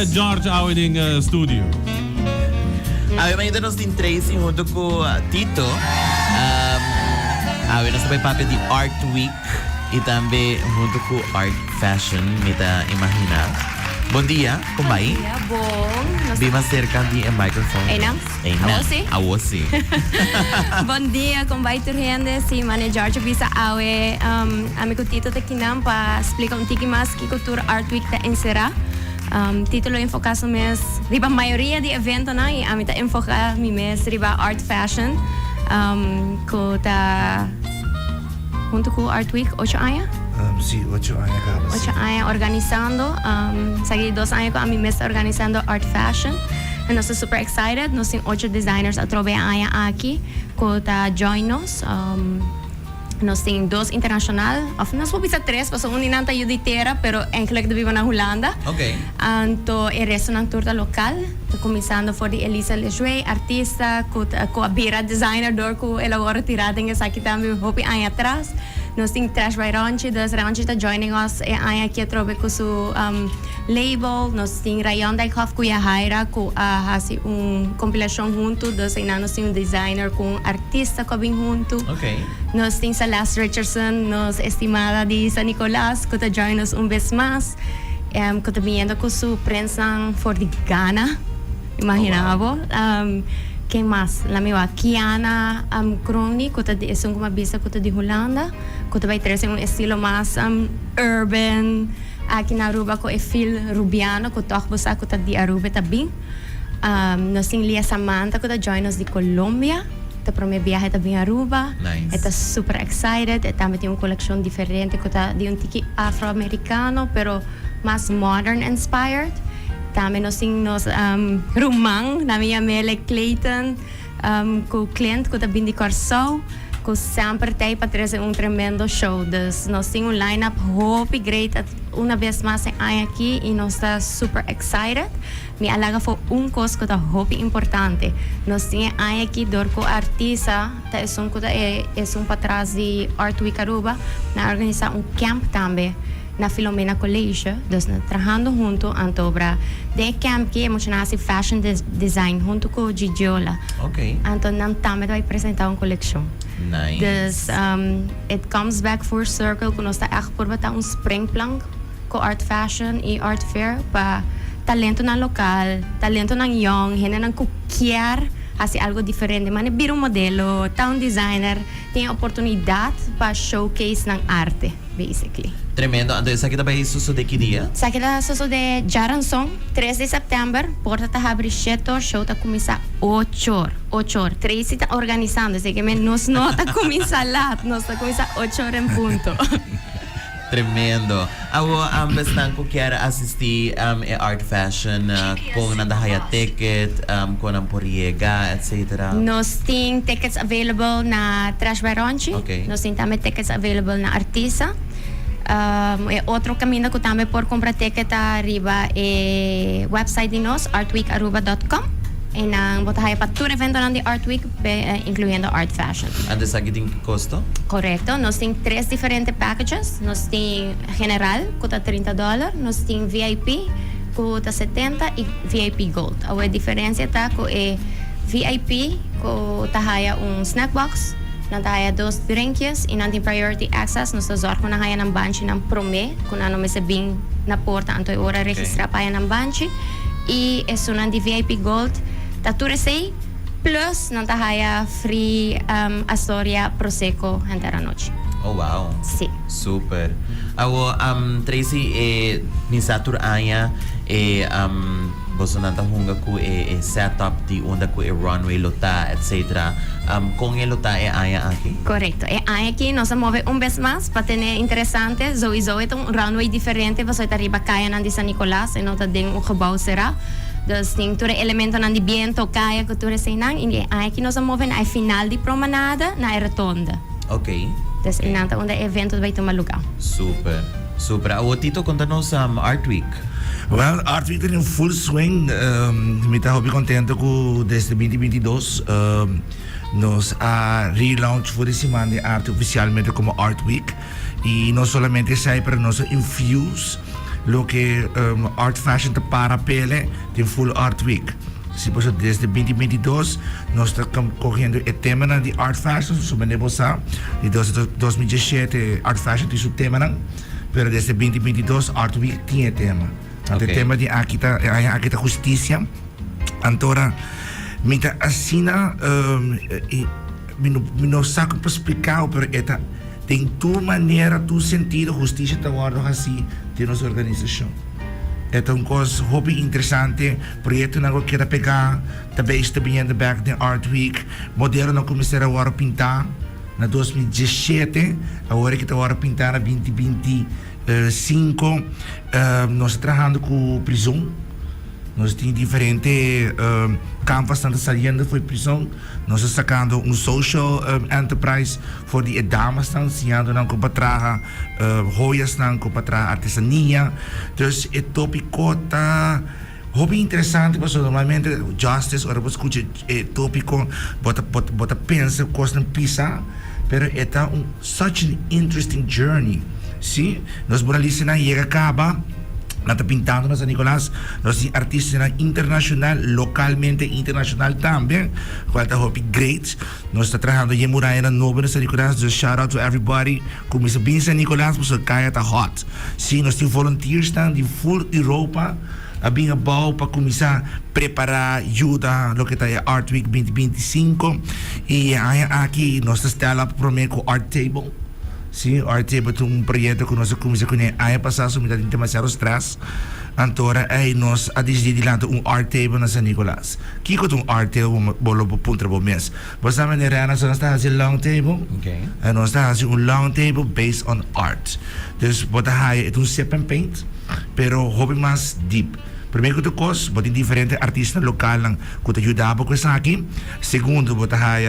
George Aweding Studio. Ainda nós tem Tracy junto com Tito. Nós também papel de Art Week e também junto com Art Fashion, me tá imaginar. Bom dia, como vai? Bom dia, bom. Bem mais cerca do microfone. Einam? Awose. Bom dia, como vai turhende? Si mane George Bisa Awe, amigo Tito te kinam pa explica um tiki mais que cultura Art Week ta encerrar. Título enfocado mes riba maioria de evento na e a mim tá enfocado mi mes riba art fashion ko ta junto com Art Week 8 anos. Sí, 8 años acabas. 8 anos organizando, seguí 2 anos com a mim mes organizando art fashion. E nós estamos super excited, nós temos 8 designers a trove anos aqui ko ta join nos. Nós temos 2 internacional, of nós vamos pensar 3, porque um não está juditeira, pero eigenlijk de viva na Holanda. Ok. Então, o resto na turta local, começando por Elisa Lejoy, artista, com a Bira designer, door com ela agora tirada em essa aqui também, hopi aí atrás. Nós temos Trash by Ronchi, das Ronchi está joining us, e aí aqui a trove com seu label. Nós temos Rayon Dijkhoff com a Haira, com a compilação junto, das aí nós temos designer com artista que vem junto. Ok. Nós temos a Celeste Richardson, nos estimada de San Nicolás, que está joining us vez mais. Que está vindo com sua prensa for de Ghana, imaginava. Quem mais? La minha Kiana Crony, que é uma bisa que de Holanda, que vai trazer estilo mais urban. Aqui na Aruba, que é fil rubiano, que toca você que de Aruba também. Nós temos Lia Samantha, que está joining us de Colômbia. Tá para minha viagem também a Aruba. Nice. Está super excited. Também tem uma coleção diferente que tá de tiki afro-americano, pero mais modern inspired. Também nós temos Rumang, na minha Mele Clayton, com o cliente que tá vindo de Corsou, que sempre tem para trazer tremendo show. Nós temos line-up hope great uma vez mais aqui e nós está super excited. Me alaga foi coisa que está hope importante. Nós temos aqui dor com artista, tá é para trás de Art Week Aruba, na organizar camp também na Filomena College, dus trabalhando junto antobra de camp que emocionar fashion design junto com Gigiola. Ok. Então não também vai apresentar uma coleção. Nice. Dus it comes back full circle que nós está echt por botar springplank com art fashion e art fair para talento na local, talento na young, gente não quer fazer algo diferente, mas vir modelo, town designer tem a oportunidade para showcase na arte, basically. Tremendo. Então, isso aqui também sucede de que dia? Isso aqui é de Jaranson, 3 de setembro, porta está abrindo 7 horas, show está começar 8 horas. 8 horas. 3 está organizando, assim que nós não está começando lá, nós está começando 8 horas em ponto. Tremendo. Ako basta ko kaya assistir art fashion kung nandahaya ticket, kung ang poriega, etc. Nós temos tickets available na Trash by Ronchi. Okay. Nós temos também tickets available na Artisa. Outro caminho que também por comprar ticket arriba é website de nós, artweekaruba.com. E nang botahaya pa tour evento ng Art Week, incluyendo art fashion. Antes sa giting costo? Correcto. Nós temos 3 diferentes packages. Nós temos general, custa $30. Nós temos VIP, custa $70 e VIP Gold. A diferença está que VIP, que tahaya snack box, não tahaya 2 drinks e não tem priority access. Nós zorko na haya ng banchi ng prome, kung ano may sabing na porta, anto ora registra pa yan ng banchi. E é uma de VIP Gold. Tature sei plus não tá free Astoria Prosecco entera noite. Oh wow. Sim. Super. Ako Tracy misatur aya boso nanta hunga ko setup di onda ko runway lota etc. Kung lota aya aqui. Correcto. Aqui nós move vez mais para ter interessante. Sowieso é runway diferente. Você está arriba caia na de San Nicolás e não tá dentro gebouw será. Dus tem todo elemento na de viento, caia, que tudo assim não. E aqui nós movemos na final de promenada na rotonda. Ok. Dus inanta onde evento vai tomar lugar. Super. Super. O Tito, conta-nos Art Week. Well, Art Week está em full swing. Me está muito contente com desde 2022. Nos a relaunch por esse semana de arte oficialmente como Art Week. E não somente sai para nós infuse lo que Art Fashion te para pele de Full Art Week. Sí, pues desde 2022 nós estamos correndo o tema de Art Fashion, subimos a de 2017 Art Fashion tem o tema, pero desde 2022 Art Week tinha tema. O tema de aqui tá justiça. Antora, mita assina não saco para explicar, pero eta tem tu maneira, tu sentido, justiça tá guardo assim de nossa organização. É uma coisa hobby interessante, projeto que eu quero pegar, também está bem in the back de Art Week, modelo não comecei a pintar na 2017, agora que está a pintar na 2025, nós trabalhando com prisão, nós temos diferentes campos que estão saindo da prisão, nós estamos sacando social enterprise para as damas que estão saindo para trabalhar joias, para trabalhar artesania. Então, é tópico está hobby interessante, porque normalmente justice, ora você escuta tópico, bota pensa, coisa não pisa, pero é such an interesting journey. Sim, nós moralistas na chega acaba. Nós estamos pintando na San Nicolás, nós somos artistas internacional, localmente internacional também, qual é o great. Nós estamos trabalhando em Muralha Nova na San Nicolás, so shout out to everybody. Começa bem San Nicolás, porque o caia está hot. Sim, nós temos volunteers de full Europa, a bem a bom para começar a preparar ajuda, o que está Art Week 2025. E aqui nós estamos para com Art Table. Sim, Art Table é projeto que nós começamos com ele ano passado, mas tem demasiado stress. Antora, nós a decidir lá Art Table na San Nicolás. Que é Art Table, bolo punta bo mês. Você sabe, nós estamos fazendo long table. Okay. Nós estamos fazendo long table based on art. Então, bota aí, é sip and paint, pero hobby mais deep. Primeiro que coisa, bota diferentes artistas locais que te ajudam com isso aqui. Segundo, bota aí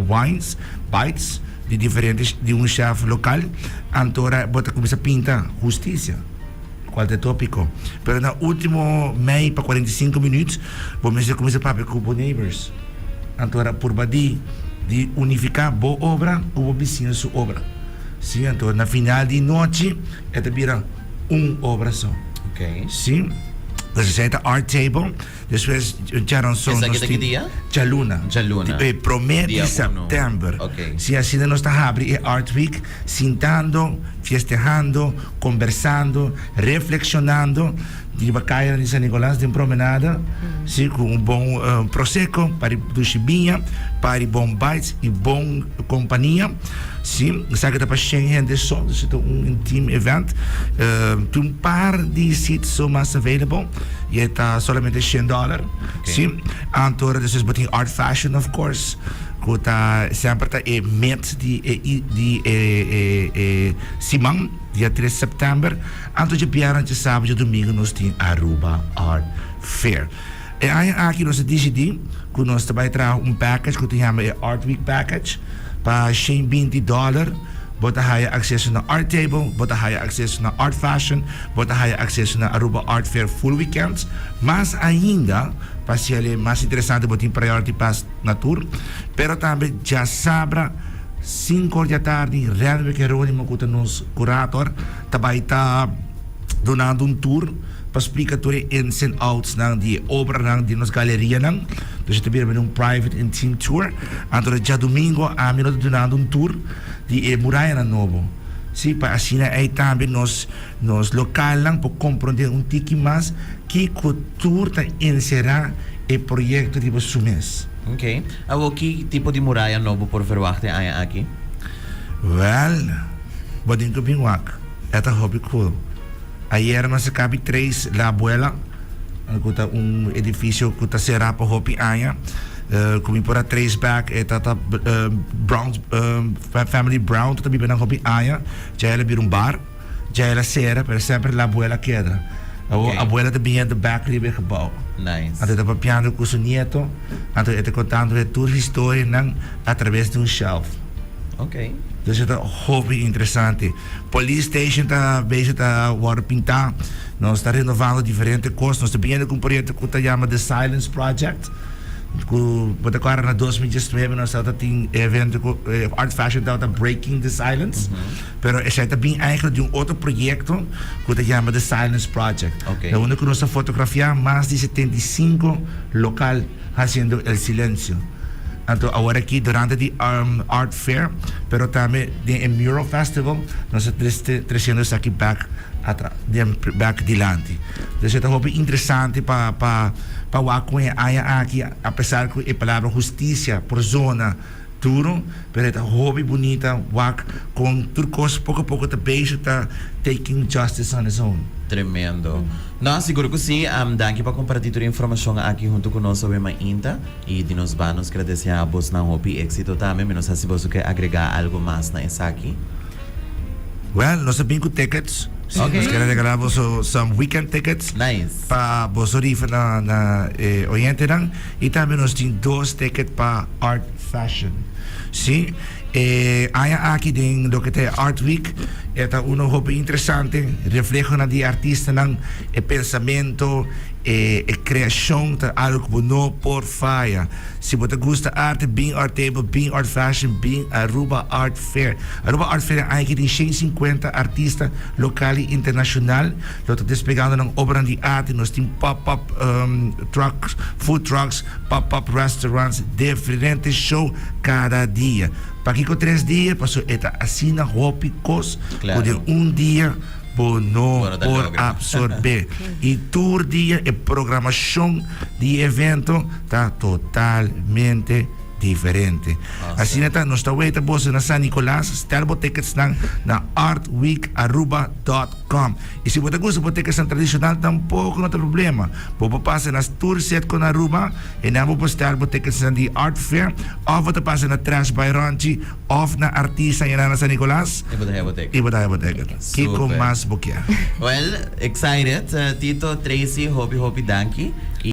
wines, bites. De diferentes de chefe local, antora bota começa a pintar justiça, qual é o tópico. Pero no último meio para 45 minutos, vamos começar a falar com os neighbors. Antora por de unificar boa obra com o vizinho sua obra. Sim, antora na final de noite é vira obra só. Ok. Sim. Dus we zijn Art Table. Dus we zijn zo'n... Is dat dia? Jaluna. Prometo de dia setembro. Okay. Se assim nós estamos abrindo Art Week, sentando, festejando, conversando, reflexionando. De Bacaia de San Nicolás, de promenada, sim, com bom prosecco, para duchibinha, para bom bites e bom companhia. Sim, sabe que para gente só, dus é intimo event. Tem par de seats mais available, e está somente $100. Sim, antora, dus botin Art Fashion, of course. Que está sempre mês de Simão, dia 3 de setembro. Antes de piar, antes de sábado e domingo, nós temos Aruba Art Fair. E aí, aqui nós decidimos que nós também trazemos package que chamamos Art Week Package para $120. Bota aí acesso na Art Table, bota aí acesso na Art Fashion, bota aí acesso na Aruba Art Fair Full Weekends. Mas ainda, para ser mais interessante, botar Priority Pass na tour. Pero também já sabra 5 da tarde, Renwe Jerônimo, que é nosso curator, também está donando tour para explicar tudo ins and outs de obra de nossa galeria. Então, também é private and team tour. Então, já domingo, a mim donando tour de Muralha Novo. Sim, para assim aí também nos local para compreender tiki mais que cultura encerrar o projeto de mês. Ok. Que tipo de Muralha Novo por verwachten aqui? Well, bodin ko bingwak. Ito hobby cool. Ayer nós cabe 3 La Abuela, edifício que está será para hobby aya. Kung por 3 back Brown family Brown também bem hobby aya. Já ela bir bar, já ela será, pero sempre La Abuela queda. A abuela também de back ali gebouw. Nice. Até estava piando com seu neto, até está contando toda a história através de shelf. Ok. Dus het is een hobby interessante. Police Station está bezig a pintar. Nós estamos renovando diferentes coisas. Nós estamos com um projeto que se chama The Silence Project. Kung agora na 2019 nós estamos tem evento com Art Fashion estava Breaking the Silence, pero esse é também eigenlijk de outro projeto que se chama The Silence Project. Okay. Onde que nós fotografia mais de 75 local fazendo el silencio. Então, agora aqui durante a Art Fair, pero também em Mural Festival, nós trazendo aqui back dilante. Dus het is interessante para aqui, apesar que a palavra justiça por zona duro, pero het hobby bonita wak com turcos pouco a pouco te bezig tá taking justice on his own. Tremendo. Não, seguro que sim. Danke para compartilhar a informação aqui junto conosco sobre a INTA e de nos vamos agradecer a vos na hobby éxito também, mas se você quer agregar algo mais na essa aqui. Well, nós temos com tickets. Okay. Nós queremos regalar some weekend tickets. Nice. Para você ir na Oriente lang. E também nós temos 2 tickets para Art Fashion. Sim. Aqui din do que é Art Week, é um hobby interessante, reflejo na de artista ng pensamento, criação de algo que não por falha. Se você gosta de arte, bem Art Table, bem Art Fashion, bem Aruba Art Fair. Aruba Art Fair aqui tem 150 artistas local e internacional, que estão despegando ng obra de arte, nós temos pop-up trucks, food trucks, pop-up restaurants, diferentes shows cada dia. Para que com 3 dias, passou assim na hópicos, claro. De dia, no por absorver. E todo dia a programação de evento está totalmente diferente. Awesome. Assim nós estamos na San Nicolas, stelbo tickets na artweekaruba.com. E se você gosta de tickets tradicional, tampouco não tem problema. Você passa nas tour set com Aruba e não você stelbo tickets na Art Fair, ou você passa na Trash by Ronchi, ou na Artista na San Nicolas. E você ticket. Kiko mas bukia. Well, excited. Tito, Tracy, hobby, danke.